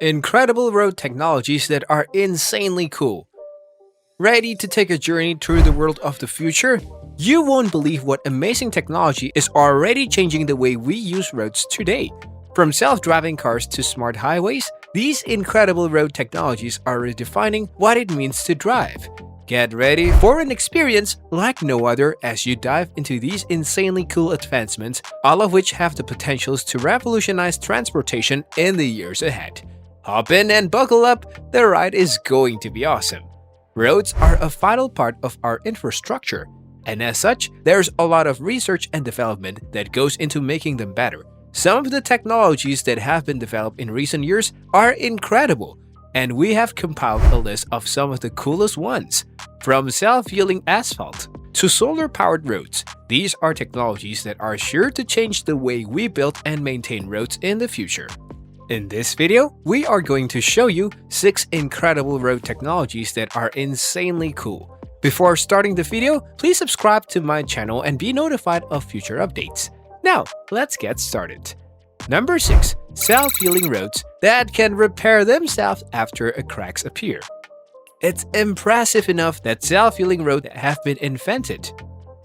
Incredible road technologies that are insanely cool. Ready to take a journey through the world of the future? You won't believe what amazing technology is already changing the way we use roads today. From self-driving cars to smart highways, these incredible road technologies are redefining what it means to drive. Get ready for an experience like no other as you dive into these insanely cool advancements, all of which have the potentials to revolutionize transportation in the years ahead. Hop in and buckle up, the ride is going to be awesome. Roads are a vital part of our infrastructure, and as such, there's a lot of research and development that goes into making them better. Some of the technologies that have been developed in recent years are incredible, and we have compiled a list of some of the coolest ones. From self-healing asphalt to solar-powered roads, these are technologies that are sure to change the way we build and maintain roads in the future. In this video, we are going to show you 6 incredible road technologies that are insanely cool. Before starting the video, please subscribe to my channel and be notified of future updates. Now, let's get started. Number 6. Self-healing roads that can repair themselves after cracks appear. It's impressive enough that self-healing roads have been invented,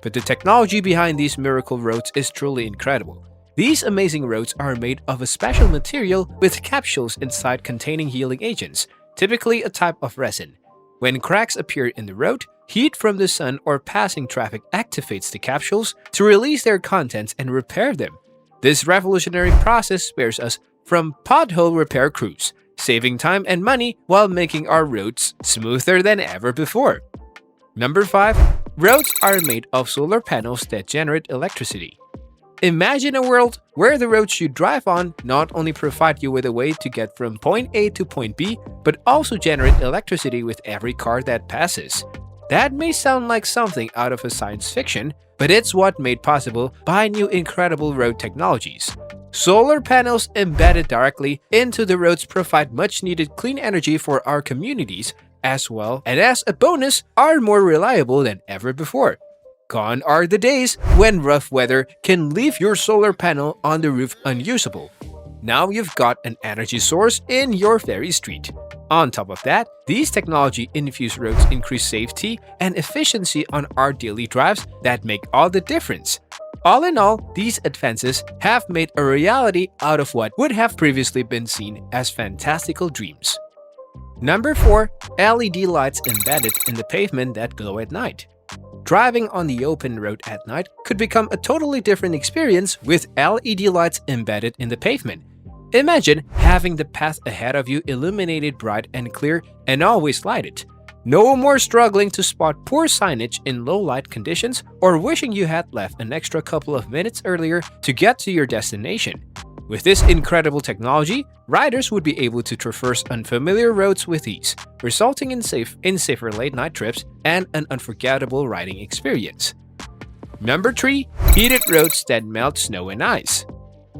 but the technology behind these miracle roads is truly incredible. These amazing roads are made of a special material with capsules inside containing healing agents, typically a type of resin. When cracks appear in the road, heat from the sun or passing traffic activates the capsules to release their contents and repair them. This revolutionary process spares us from pothole repair crews, saving time and money while making our roads smoother than ever before. Number 5. Roads are made of solar panels that generate electricity. Imagine a world where the roads you drive on not only provide you with a way to get from point A to point B, but also generate electricity with every car that passes. That may sound like something out of a science fiction, but it's what made possible by new incredible road technologies. Solar panels embedded directly into the roads provide much-needed clean energy for our communities as well, and as a bonus, are more reliable than ever before. Gone are the days when rough weather can leave your solar panel on the roof unusable. Now you've got an energy source in your very street. On top of that, these technology-infused roads increase safety and efficiency on our daily drives that make all the difference. All in all, these advances have made a reality out of what would have previously been seen as fantastical dreams. Number 4. LED lights embedded in the pavement that glow at night. Driving on the open road at night could become a totally different experience with LED lights embedded in the pavement. Imagine having the path ahead of you illuminated bright and clear and always lighted. No more struggling to spot poor signage in low light conditions or wishing you had left an extra couple of minutes earlier to get to your destination. With this incredible technology, riders would be able to traverse unfamiliar roads with ease, resulting in safer late-night trips and an unforgettable riding experience. Number 3. Heated roads that melt snow and ice.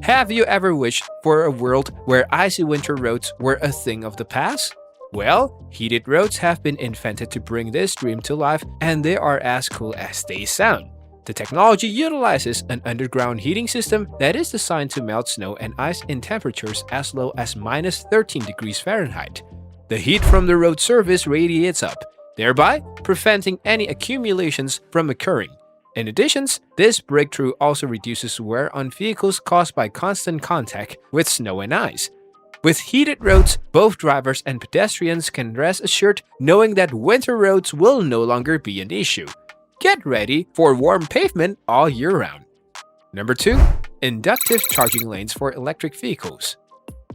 Have you ever wished for a world where icy winter roads were a thing of the past? Well, heated roads have been invented to bring this dream to life, and they are as cool as they sound. The technology utilizes an underground heating system that is designed to melt snow and ice in temperatures as low as -13 degrees Fahrenheit. The heat from the road surface radiates up, thereby preventing any accumulations from occurring. In addition, this breakthrough also reduces wear on vehicles caused by constant contact with snow and ice. With heated roads, both drivers and pedestrians can rest assured knowing that winter roads will no longer be an issue. Get ready for warm pavement all year round. Number 2. Inductive charging lanes for electric vehicles.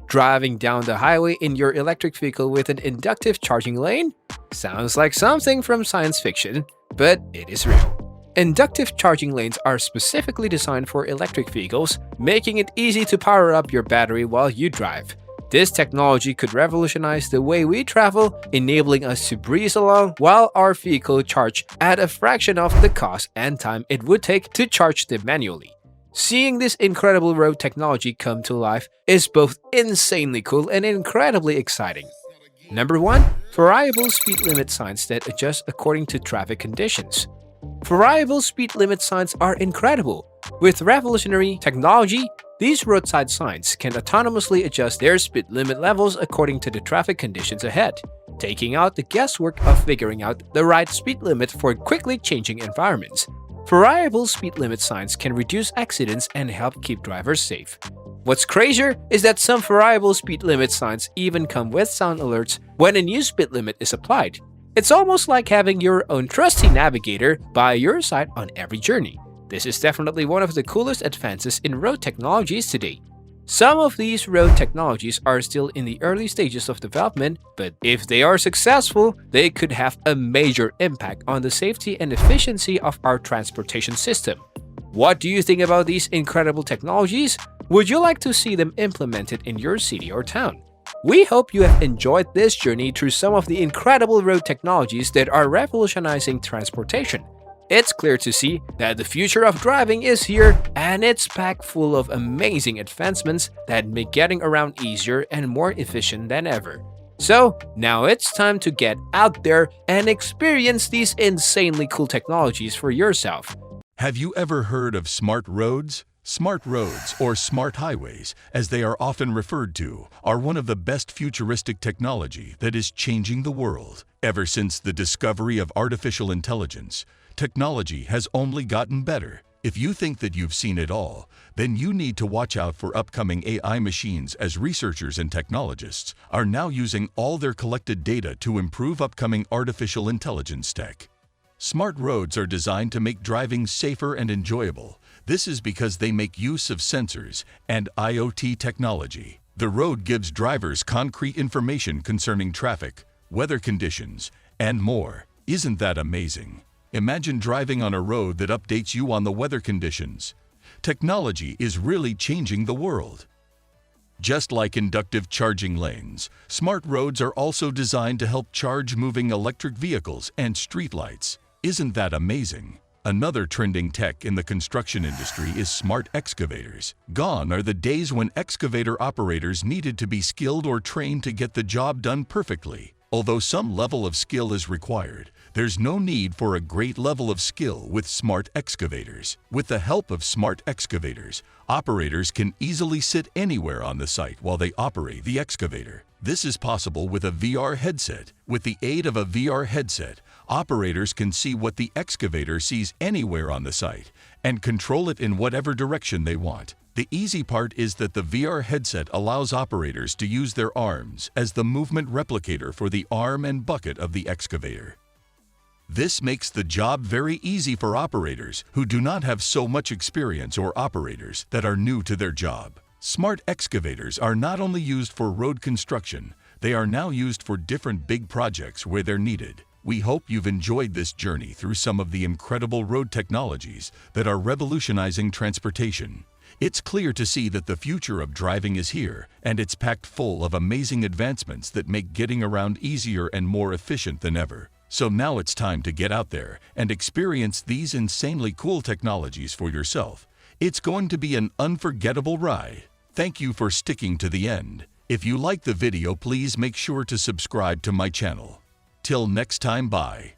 Driving down the highway in your electric vehicle with an inductive charging lane? Sounds like something from science fiction, but it is real. Inductive charging lanes are specifically designed for electric vehicles, making it easy to power up your battery while you drive. This technology could revolutionize the way we travel, enabling us to breeze along while our vehicle charge at a fraction of the cost and time it would take to charge them manually. Seeing this incredible road technology come to life is both insanely cool and incredibly exciting. Number 1. Variable speed limit signs that adjust according to traffic conditions. Variable speed limit signs are incredible. With revolutionary technology, these roadside signs can autonomously adjust their speed limit levels according to the traffic conditions ahead, taking out the guesswork of figuring out the right speed limit for quickly changing environments. Variable speed limit signs can reduce accidents and help keep drivers safe. What's crazier is that some variable speed limit signs even come with sound alerts when a new speed limit is applied. It's almost like having your own trusty navigator by your side on every journey. This is definitely one of the coolest advances in road technologies today. Some of these road technologies are still in the early stages of development, but if they are successful, they could have a major impact on the safety and efficiency of our transportation system. What do you think about these incredible technologies? Would you like to see them implemented in your city or town? We hope you have enjoyed this journey through some of the incredible road technologies that are revolutionizing transportation. It's clear to see that the future of driving is here, and it's packed full of amazing advancements that make getting around easier and more efficient than ever. So, now it's time to get out there and experience these insanely cool technologies for yourself. Have you ever heard of smart roads? Smart roads, or smart highways, as they are often referred to, are one of the best futuristic technology that is changing the world. Ever since the discovery of artificial intelligence, technology has only gotten better. If you think that you've seen it all, then you need to watch out for upcoming AI machines, as researchers and technologists are now using all their collected data to improve upcoming artificial intelligence tech. Smart roads are designed to make driving safer and enjoyable. This is because they make use of sensors and IoT technology. The road gives drivers concrete information concerning traffic, weather conditions, and more. Isn't that amazing? Imagine driving on a road that updates you on the weather conditions. Technology is really changing the world. Just like inductive charging lanes, smart roads are also designed to help charge moving electric vehicles and streetlights. Isn't that amazing? Another trending tech in the construction industry is smart excavators. Gone are the days when excavator operators needed to be skilled or trained to get the job done perfectly. Although some level of skill is required, there's no need for a great level of skill with smart excavators. With the help of smart excavators, operators can easily sit anywhere on the site while they operate the excavator. This is possible with a VR headset. With the aid of a VR headset, operators can see what the excavator sees anywhere on the site and control it in whatever direction they want. The easy part is that the VR headset allows operators to use their arms as the movement replicator for the arm and bucket of the excavator. This makes the job very easy for operators who do not have so much experience or operators that are new to their job. Smart excavators are not only used for road construction, they are now used for different big projects where they're needed. We hope you've enjoyed this journey through some of the incredible road technologies that are revolutionizing transportation. It's clear to see that the future of driving is here, and it's packed full of amazing advancements that make getting around easier and more efficient than ever. So now it's time to get out there and experience these insanely cool technologies for yourself. It's going to be an unforgettable ride. Thank you for sticking to the end. If you like the video, please make sure to subscribe to my channel. Till next time, bye.